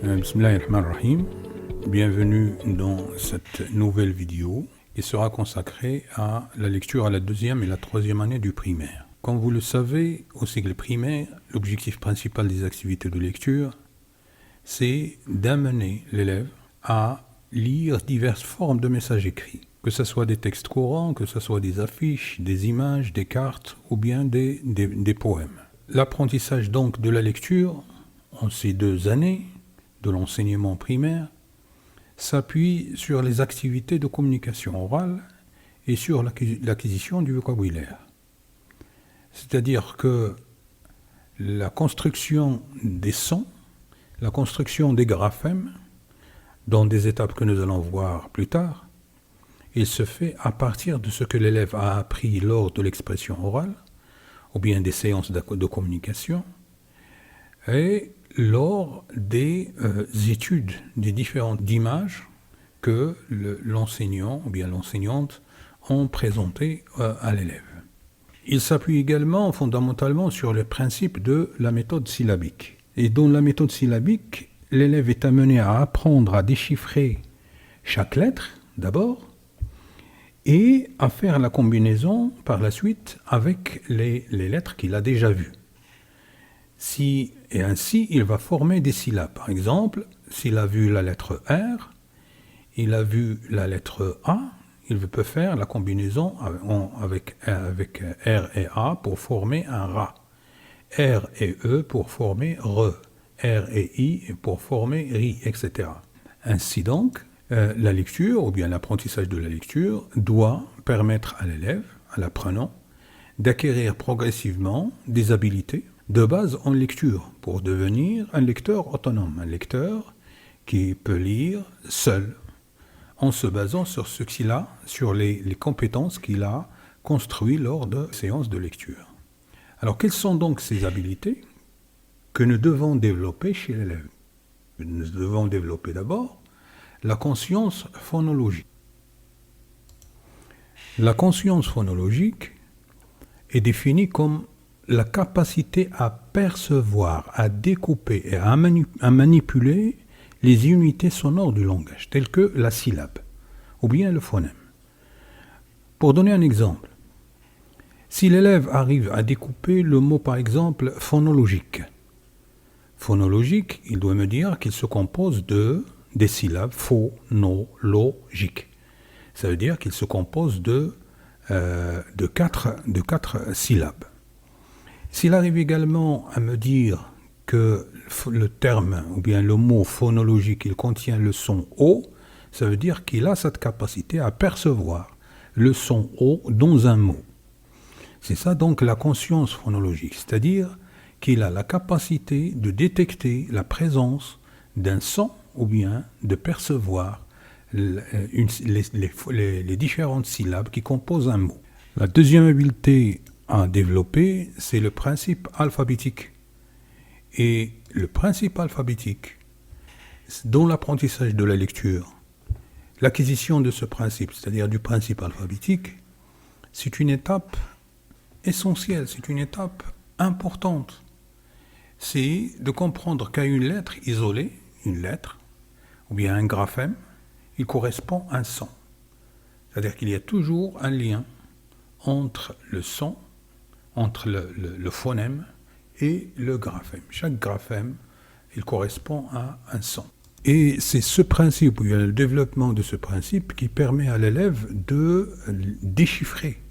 Bismillahirrahmanirrahim. Bienvenue dans cette nouvelle vidéo qui sera consacrée à la lecture à la deuxième et la troisième année du primaire. Comme vous le savez, au cycle primaire, l'objectif principal des activités de lecture, c'est d'amener l'élève à lire diverses formes de messages écrits, que ce soit des textes courants, que ce soit des affiches, des images, des cartes ou bien des poèmes. L'apprentissage donc de la lecture en ces 2 années de l'enseignement primaire s'appuie sur les activités de communication orale et sur l'acquisition du vocabulaire. C'est-à-dire que la construction des sons, la construction des graphèmes, dans des étapes que nous allons voir plus tard, il se fait à partir de ce que l'élève a appris lors de l'expression orale, ou bien des séances de communication, et lors des études des différentes images que l'enseignant ou bien l'enseignante ont présentées à l'élève. Il s'appuie également fondamentalement sur le principe de la méthode syllabique. Et dans la méthode syllabique, l'élève est amené à apprendre à déchiffrer chaque lettre d'abord et à faire la combinaison par la suite avec les lettres qu'il a déjà vues. Et ainsi, il va former des syllabes. Par exemple, s'il a vu la lettre R, il a vu la lettre A, il peut faire la combinaison avec R et A pour former un Ra, R et E pour former Re, R et I pour former Ri, etc. Ainsi donc, la lecture, ou bien l'apprentissage de la lecture, doit permettre à l'élève, à l'apprenant, d'acquérir progressivement des habiletés de base en lecture pour devenir un lecteur autonome, un lecteur qui peut lire seul en se basant sur ce qu'il a, sur les compétences qu'il a construites lors de séances de lecture. Alors, quelles sont donc ces habiletés que nous devons développer chez l'élève? Nous devons développer d'abord la conscience phonologique. La conscience phonologique est définie comme la capacité à percevoir, à découper et à manipuler les unités sonores du langage, telles que la syllabe ou bien le phonème. Pour donner un exemple, si l'élève arrive à découper le mot par exemple phonologique, il doit me dire qu'il se compose des syllabes phonologiques. Ça veut dire qu'il se compose de 4 syllabes. S'il arrive également à me dire que le terme ou bien le mot phonologique, il contient le son O, ça veut dire qu'il a cette capacité à percevoir le son O dans un mot. C'est ça donc la conscience phonologique, c'est-à-dire qu'il a la capacité de détecter la présence d'un son ou bien de percevoir les différentes syllabes qui composent un mot. La deuxième habileté à développer, c'est le principe alphabétique. Et le principe alphabétique, dans l'apprentissage de la lecture, l'acquisition de ce principe, c'est-à-dire du principe alphabétique, c'est une étape essentielle, c'est une étape importante. C'est de comprendre qu'à une lettre isolée, une lettre, ou bien un graphème, il correspond à un son. C'est-à-dire qu'il y a toujours un lien entre le son, entre le phonème et le graphème. Chaque graphème, il correspond à un son. Et c'est ce principe, ou bien le développement de ce principe, qui permet à l'élève de déchiffrer,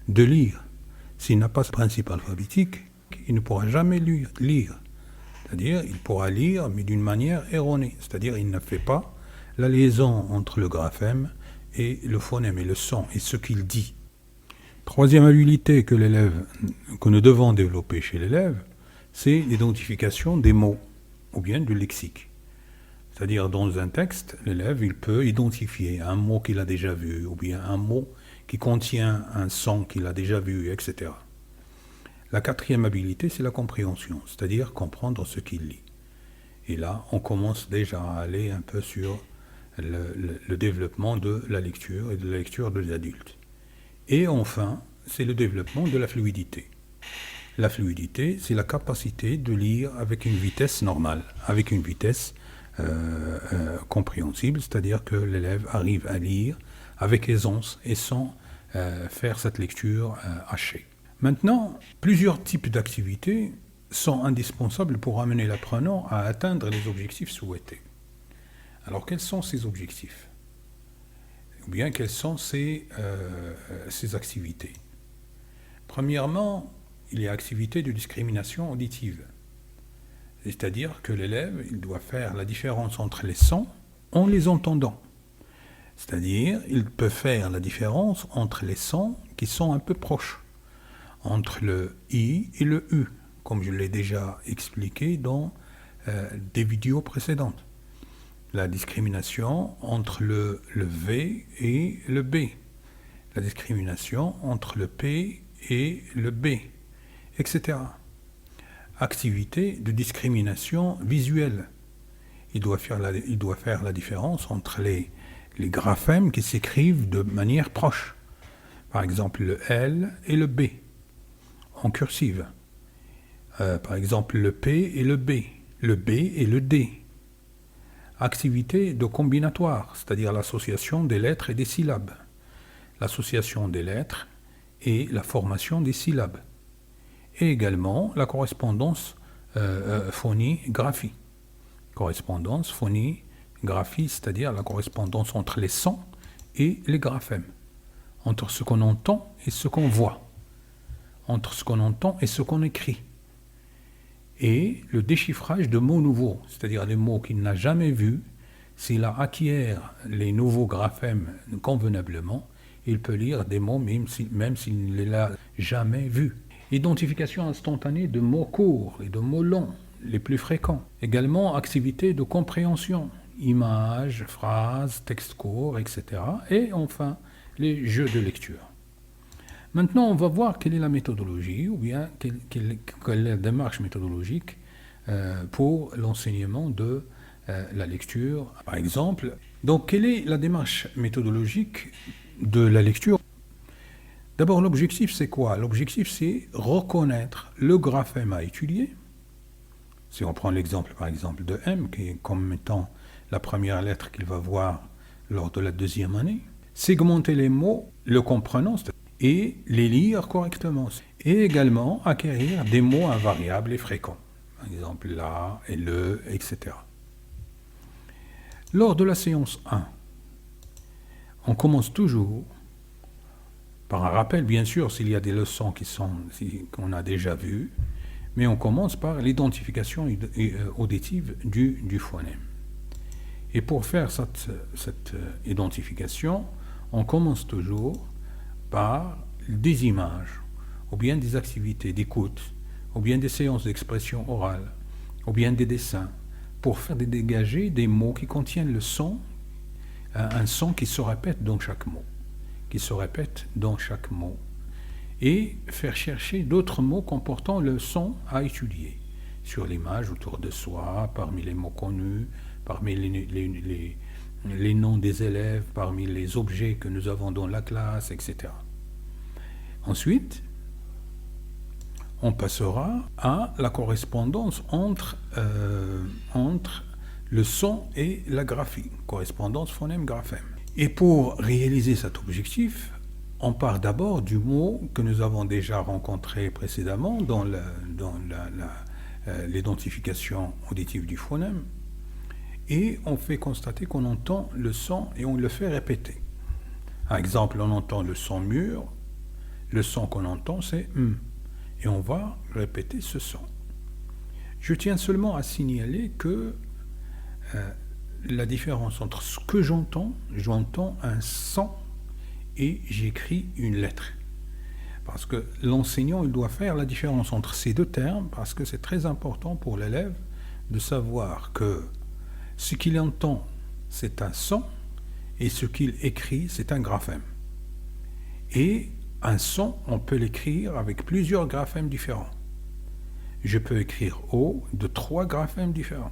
de lire. S'il n'a pas ce principe alphabétique, il ne pourra jamais lire. C'est-à-dire, il pourra lire, mais d'une manière erronée. C'est-à-dire, il ne fait pas la liaison entre le graphème et le phonème, et le son, et ce qu'il dit. Troisième habileté que nous devons développer chez l'élève, c'est l'identification des mots, ou bien du lexique. C'est-à-dire, dans un texte, l'élève, il peut identifier un mot qu'il a déjà vu, ou bien un mot qui contient un son qu'il a déjà vu, etc. La quatrième habileté, c'est la compréhension, c'est-à-dire comprendre ce qu'il lit. Et là, on commence déjà à aller un peu sur le développement de la lecture et de la lecture des adultes. Et enfin, c'est le développement de la fluidité. La fluidité, c'est la capacité de lire avec une vitesse normale, avec une vitesse compréhensible, c'est-à-dire que l'élève arrive à lire avec aisance et sans faire cette lecture hachée. Maintenant, plusieurs types d'activités sont indispensables pour amener l'apprenant à atteindre les objectifs souhaités. Alors, quels sont ces objectifs? Ou bien, quelles sont ces activités? Premièrement, il y a activité de discrimination auditive. C'est-à-dire que l'élève, il doit faire la différence entre les sons en les entendant. C'est-à-dire, il peut faire la différence entre les sons qui sont un peu proches, entre le I et le U, comme je l'ai déjà expliqué dans des vidéos précédentes. La discrimination entre le V et le B. La discrimination entre le P et le B, etc. Activité de discrimination visuelle. Il doit faire la différence entre les graphèmes qui s'écrivent de manière proche. Par exemple, le L et le B, en cursive. Par exemple, le P et le B et le D. Activité de combinatoire, c'est-à-dire l'association des lettres et des syllabes. L'association des lettres et la formation des syllabes. Et également la correspondance phonie-graphie. Correspondance phonie-graphie, c'est-à-dire la correspondance entre les sons et les graphèmes. Entre ce qu'on entend et ce qu'on voit. Entre ce qu'on entend et ce qu'on écrit. Et le déchiffrage de mots nouveaux, c'est-à-dire des mots qu'il n'a jamais vus. S'il acquiert les nouveaux graphèmes convenablement, il peut lire des mots même s'il ne les a jamais vus. Identification instantanée de mots courts et de mots longs, les plus fréquents. Également, activité de compréhension, images, phrases, textes courts, etc. Et enfin, les jeux de lecture. Maintenant, on va voir quelle est la méthodologie, ou bien quelle est la démarche méthodologique pour l'enseignement de la lecture, par exemple. Donc, quelle est la démarche méthodologique de la lecture? D'abord, l'objectif, c'est quoi? L'objectif, c'est reconnaître le graphème à étudier. Si on prend l'exemple, par exemple, de M, qui est comme étant la première lettre qu'il va voir lors de la deuxième année, segmenter les mots, le comprenant, et les lire correctement. Et également acquérir des mots invariables et fréquents. Par exemple, la et le, etc. Lors de la séance 1, on commence toujours par un rappel, bien sûr, s'il y a des leçons qu'on a déjà vues, mais on commence par l'identification auditive du phonème. Et pour faire cette identification, on commence toujours par des images, ou bien des activités d'écoute, ou bien des séances d'expression orale, ou bien des dessins, pour faire dégager des mots qui contiennent le son, un son qui se répète dans chaque mot, et faire chercher d'autres mots comportant le son à étudier, sur l'image autour de soi, parmi les mots connus, parmi les noms des élèves, parmi les objets que nous avons dans la classe, etc. Ensuite, on passera à la correspondance entre le son et la graphie, correspondance phonème-graphème. Et pour réaliser cet objectif, on part d'abord du mot que nous avons déjà rencontré précédemment dans l'identification auditive du phonème, et on fait constater qu'on entend le son et on le fait répéter. Par exemple, on entend le son mûr, le son qu'on entend c'est M, et on va répéter ce son. Je tiens seulement à signaler que la différence entre ce que j'entends un son et j'écris une lettre. Parce que l'enseignant, il doit faire la différence entre ces deux termes, parce que c'est très important pour l'élève de savoir que ce qu'il entend, c'est un son, et ce qu'il écrit, c'est un graphème. Et un son, on peut l'écrire avec plusieurs graphèmes différents. Je peux écrire O de 3 graphèmes différents.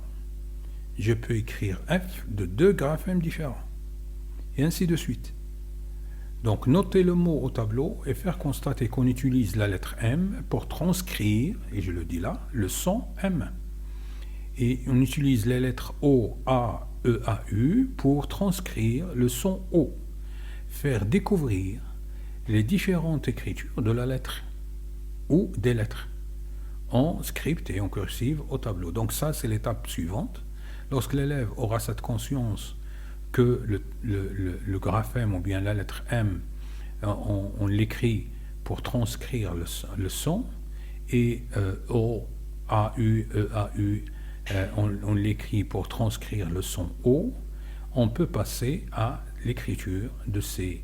Je peux écrire F de 2 graphèmes différents. Et ainsi de suite. Donc, notez le mot au tableau et faire constater qu'on utilise la lettre M pour transcrire, et je le dis là, le son M. Et on utilise les lettres O, A, E, A, U pour transcrire le son O, faire découvrir les différentes écritures de la lettre ou des lettres en script et en cursive au tableau. Donc ça, c'est l'étape suivante. Lorsque l'élève aura cette conscience que le graphème ou bien la lettre M, on l'écrit pour transcrire le son, et O, A, U, E, A, U, on l'écrit pour transcrire le son O, on peut passer à l'écriture de ces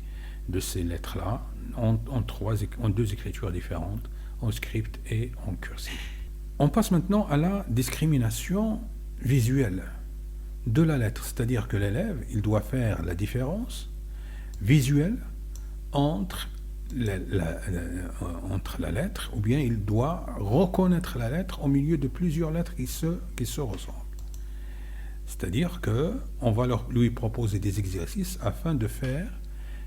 lettres-là en deux écritures différentes, en script et en cursive. On passe maintenant à la discrimination visuelle de la lettre, c'est-à-dire que l'élève, il doit faire la différence visuelle entre la lettre, ou bien il doit reconnaître la lettre au milieu de plusieurs lettres qui se ressemblent. C'est-à-dire qu'on va lui proposer des exercices afin de faire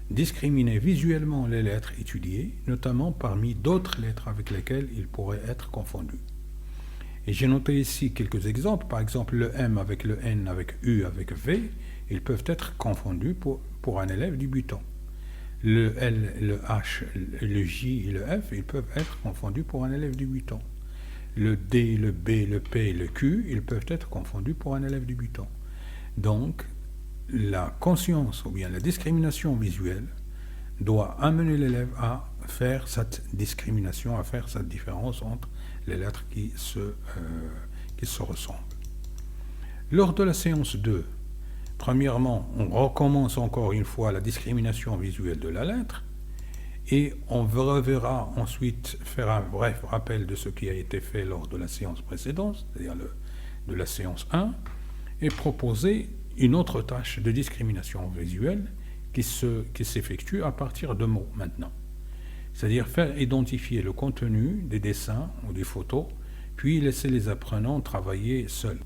discriminer visuellement les lettres étudiées, notamment parmi d'autres lettres avec lesquelles il pourrait être confondu. Et j'ai noté ici quelques exemples. Par exemple, le M avec le N, avec U, avec V, ils peuvent être confondus pour un élève débutant. Le L, le H, le J et le F, ils peuvent être confondus pour un élève débutant. Le D, le B, le P et le Q, ils peuvent être confondus pour un élève débutant. Donc, la conscience ou bien la discrimination visuelle doit amener l'élève à faire cette discrimination, à faire cette différence entre les lettres qui se ressemblent. Lors de la séance 2, premièrement, on recommence encore une fois la discrimination visuelle de la lettre et on reverra ensuite faire un bref rappel de ce qui a été fait lors de la séance précédente, c'est-à-dire de la séance 1, et proposer une autre tâche de discrimination visuelle qui s'effectue à partir de mots maintenant. C'est-à-dire faire identifier le contenu des dessins ou des photos, puis laisser les apprenants travailler seuls.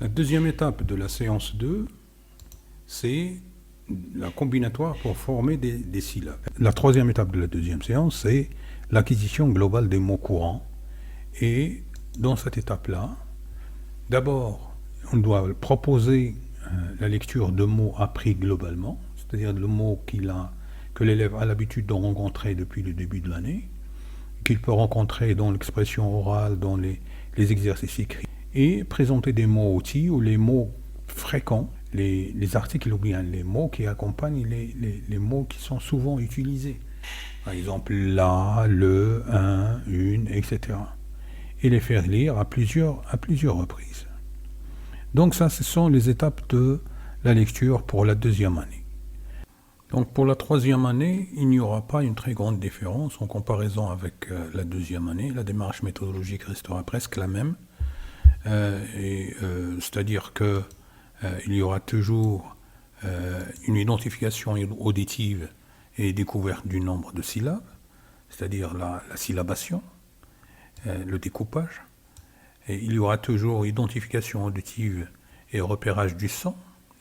La deuxième étape de la séance 2, c'est la combinatoire pour former des syllabes. La troisième étape de la deuxième séance, c'est l'acquisition globale des mots courants. Et dans cette étape-là, d'abord, on doit proposer la lecture de mots appris globalement, c'est-à-dire le mot que l'élève a l'habitude de rencontrer depuis le début de l'année, qu'il peut rencontrer dans l'expression orale, dans les exercices écrits, et présenter des mots-outils ou les mots fréquents, les articles ou bien les mots qui accompagnent les mots qui sont souvent utilisés. Par exemple, la, le, un, une, etc. Et les faire lire à plusieurs reprises. Donc ça, ce sont les étapes de la lecture pour la deuxième année. Donc pour la troisième année, il n'y aura pas une très grande différence en comparaison avec la deuxième année. La démarche méthodologique restera presque la même. C'est-à-dire qu'il y aura toujours une identification auditive et découverte du nombre de syllabes, c'est-à-dire la syllabation, le découpage. Et il y aura toujours identification auditive et repérage du son.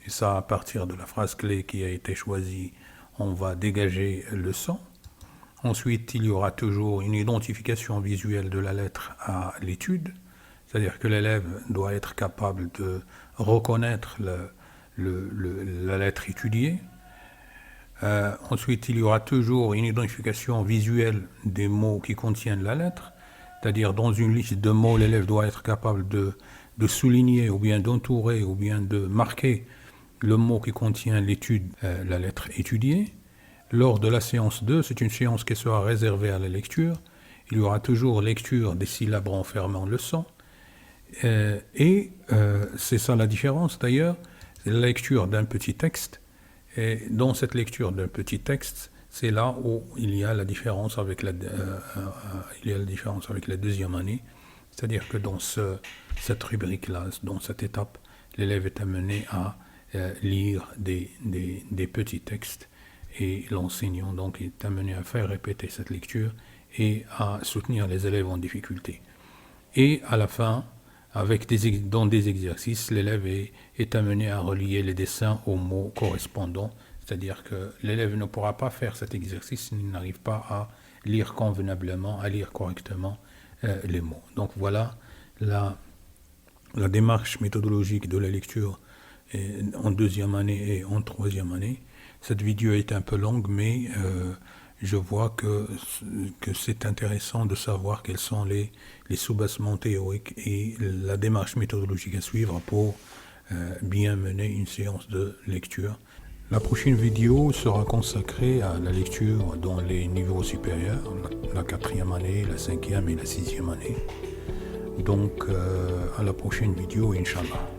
Et ça, à partir de la phrase clé qui a été choisie, on va dégager le son. Ensuite, il y aura toujours une identification visuelle de la lettre à l'étude. C'est-à-dire que l'élève doit être capable de reconnaître la lettre étudiée. Ensuite, il y aura toujours une identification visuelle des mots qui contiennent la lettre. C'est-à-dire, dans une liste de mots, l'élève doit être capable de souligner, ou bien d'entourer, ou bien de marquer le mot qui contient la lettre étudiée. Lors de la séance 2, c'est une séance qui sera réservée à la lecture. Il y aura toujours lecture des syllabes renfermant le son. C'est ça la différence d'ailleurs, c'est la lecture d'un petit texte. Et dans cette lecture d'un petit texte, c'est là où il y a la différence avec la deuxième année. C'est-à-dire que dans cette rubrique-là, dans cette étape, l'élève est amené à lire des petits textes et l'enseignant donc est amené à faire répéter cette lecture et à soutenir les élèves en difficulté. Et à la fin, dans des exercices, l'élève est amené à relier les dessins aux mots correspondants. C'est-à-dire que l'élève ne pourra pas faire cet exercice s'il n'arrive pas à lire convenablement, à lire correctement les mots. Donc voilà la la démarche méthodologique de la lecture en deuxième année et en troisième année. Cette vidéo est un peu longue, mais je vois que c'est intéressant de savoir quels sont les sous-bassements théoriques et la démarche méthodologique à suivre pour bien mener une séance de lecture. La prochaine vidéo sera consacrée à la lecture dans les niveaux supérieurs, la quatrième année, la cinquième et la sixième année. Donc à la prochaine vidéo, Inch'Allah.